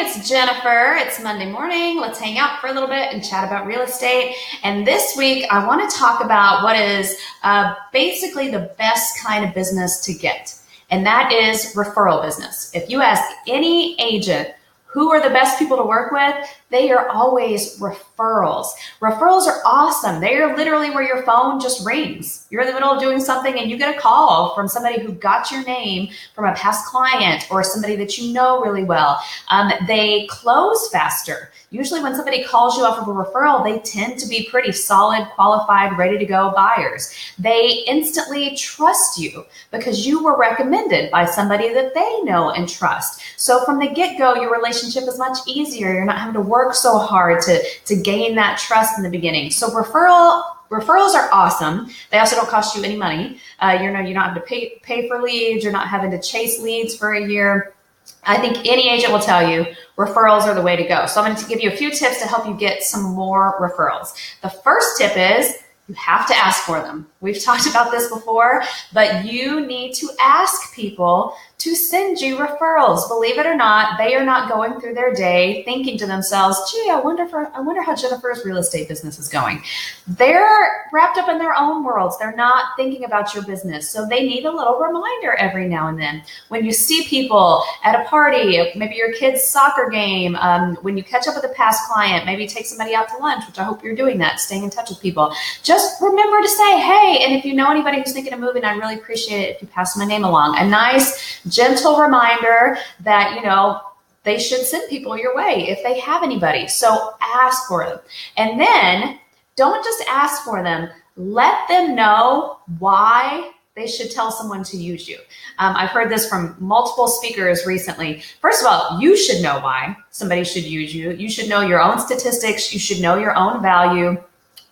Hi, it's Jennifer. It's Monday morning. Let's hang out for a little bit and chat about real estate. And this week, I want to talk about what is basically the best kind of business to get, and that is referral business. If you ask any agent who are the best people to work with, they are always referrals. Referrals are awesome. They are literally where your phone just rings. You're in the middle of doing something and you get a call from somebody who got your name from a past client or somebody that you know really well. They close faster. Usually when somebody calls you off of a referral, they tend to be pretty solid, qualified, ready to go buyers. They instantly trust you because you were recommended by somebody that they know and trust. So from the get-go, your relationship is much easier. You're not having to work so hard to gain that trust in the beginning. So referrals are awesome. They also don't cost you any money. You don't have to pay for leads. You're not having to chase leads for a year. I think any agent will tell you referrals are the way to go. So I'm going to give you a few tips to help you get some more referrals. The first tip is you have to ask for them. We've talked about this before, but you need to ask people to send you referrals. Believe it or not, they are not going through their day thinking to themselves, gee, I wonder how Jennifer's real estate business is going. They're wrapped up in their own worlds. They're not thinking about your business. So they need a little reminder every now and then. When you see people at a party, maybe your kid's soccer game, when you catch up with a past client, maybe take somebody out to lunch, which I hope you're doing that, staying in touch with people. Just remember to say, hey, and if you know anybody who's thinking of moving, I'd really appreciate it if you pass my name along. A nice, gentle reminder that, they should send people your way if they have anybody. So ask for them. And then don't just ask for them. Let them know why they should tell someone to use you. I've heard this from multiple speakers recently. First of all, you should know why somebody should use you. You should know your own statistics. You should know your own value.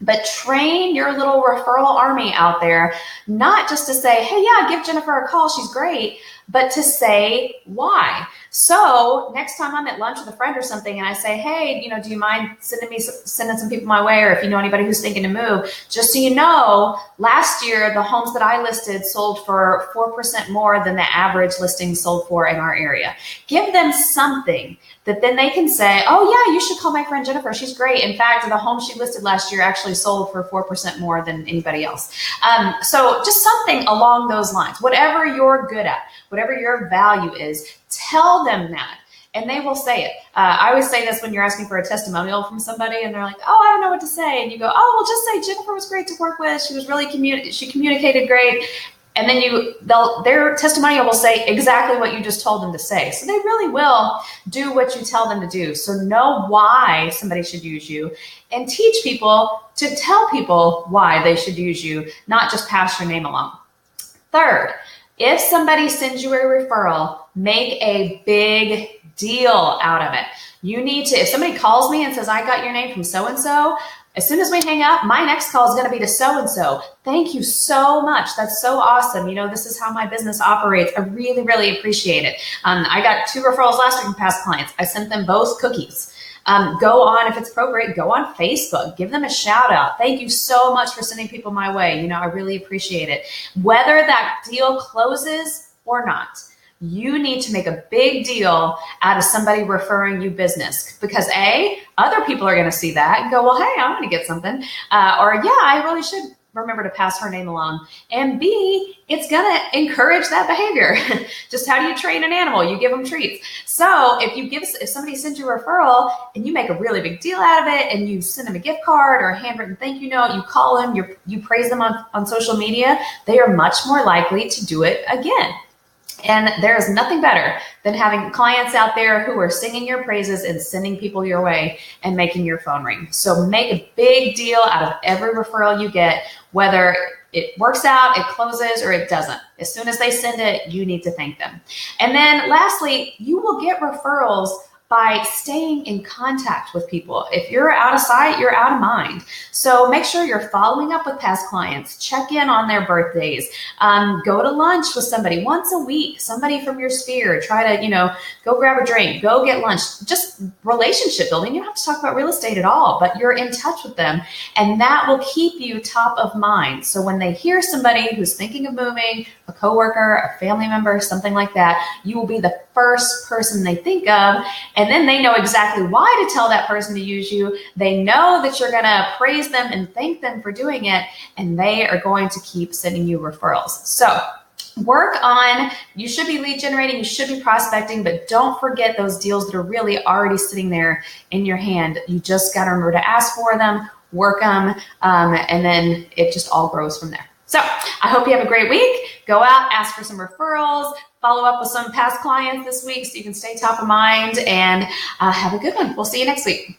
But train your little referral army out there, not just to say, hey, yeah, give Jennifer a call, she's great, but to say why. So next time I'm at lunch with a friend or something and I say, hey, do you mind sending some people my way, or if you know anybody who's thinking to move, just so you know, last year the homes that I listed sold for 4% more than the average listing sold for in our area. Give them something that then they can say, oh yeah, you should call my friend Jennifer, she's great. In fact, the home she listed last year actually sold for 4% more than anybody else. So just something along those lines, whatever you're good at, whatever your value is, tell them that. And they will say it. I always say this when you're asking for a testimonial from somebody and they're like, oh, I don't know what to say. And you go, oh, well, just say Jennifer was great to work with. She was really she communicated great. And then their testimonial will say exactly what you just told them to say. So they really will do what you tell them to do. So know why somebody should use you and teach people to tell people why they should use you, not just pass your name along. Third, if somebody sends you a referral, make a big deal out of it. You need to, if somebody calls me and says, I got your name from so-and-so, as soon as we hang up, my next call is going to be to so-and-so. Thank you so much. That's so awesome. This is how my business operates. I really, really appreciate it. I got 2 referrals last week from past clients. I sent them both cookies. Go on, if it's appropriate, go on Facebook, give them a shout out. Thank you so much for sending people my way. I really appreciate it. Whether that deal closes or not, you need to make a big deal out of somebody referring you business because A, other people are going to see that and go, well, hey, I'm going to get something. Or yeah, I really should remember to pass her name along. And B, it's going to encourage that behavior. Just how do you train an animal? You give them treats. So if somebody sends you a referral and you make a really big deal out of it and you send them a gift card or a handwritten thank you note, you call them, you praise them on social media, they are much more likely to do it again. And there is nothing better than having clients out there who are singing your praises and sending people your way and making your phone ring. So make a big deal out of every referral you get, whether it works out, it closes, or it doesn't. As soon as they send it, you need to thank them. And then lastly, you will get referrals by staying in contact with people. If you're out of sight, you're out of mind. So make sure you're following up with past clients, check in on their birthdays, go to lunch with somebody once a week, somebody from your sphere, try to, go grab a drink, go get lunch, just relationship building. You don't have to talk about real estate at all, but you're in touch with them and that will keep you top of mind. So when they hear somebody who's thinking of moving, a coworker, a family member, something like that, you will be the first person they think of, and then they know exactly why to tell that person to use you. They know that you're going to praise them and thank them for doing it, and they are going to keep sending you referrals. So work on, you should be lead generating, you should be prospecting, but don't forget those deals that are really already sitting there in your hand. You just got to remember to ask for them, work them, and then it just all grows from there. So I hope you have a great week. Go out, ask for some referrals, follow up with some past clients this week so you can stay top of mind, and have a good one. We'll see you next week.